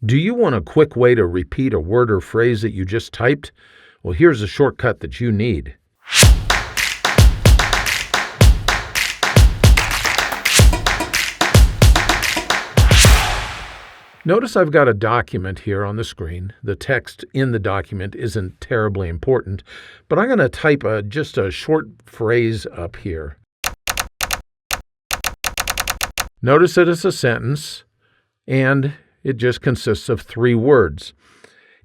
Do you want a quick way to repeat a word or phrase that you just typed? Well, here's a shortcut that you need. Notice I've got a document here on the screen. The text in the document isn't terribly important, but I'm going to type just a short phrase up here. Notice that it's a sentence, and it just consists of 3 words.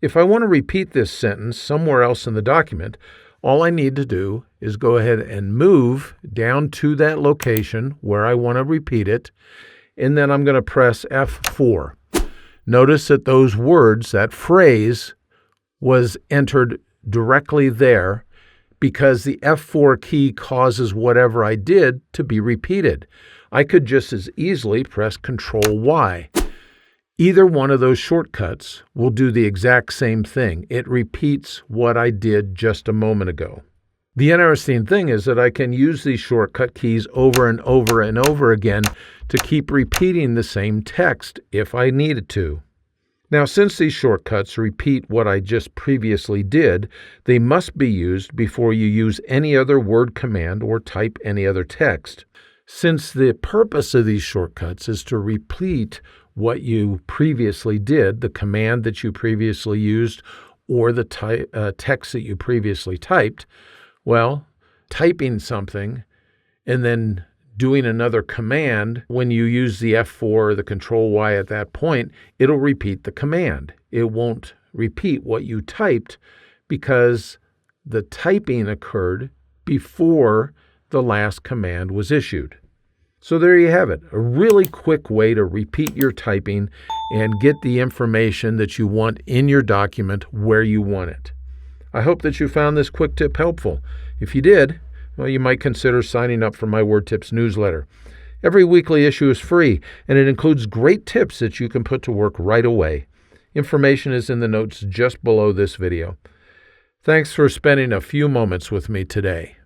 If I want to repeat this sentence somewhere else in the document, all I need to do is go ahead and move down to that location where I want to repeat it, and then I'm going to press F4. Notice that those words, that phrase, was entered directly there because the F4 key causes whatever I did to be repeated. I could just as easily press Control-Y. Either one of those shortcuts will do the exact same thing. It repeats what I did just a moment ago. The interesting thing is that I can use these shortcut keys over and over and over again to keep repeating the same text if I needed to. Now, since these shortcuts repeat what I just previously did, they must be used before you use any other word command or type any other text. Since the purpose of these shortcuts is to repeat what you previously did, the command that you previously used, or the text that you previously typed, well, typing something and then doing another command, when you use the F4 or the Control-Y at that point, it'll repeat the command. It won't repeat what you typed because the typing occurred before the last command was issued. So there you have it, a really quick way to repeat your typing and get the information that you want in your document where you want it. I hope that you found this quick tip helpful. If you did, well, you might consider signing up for my Word Tips newsletter. Every weekly issue is free, and it includes great tips that you can put to work right away. Information is in the notes just below this video. Thanks for spending a few moments with me today.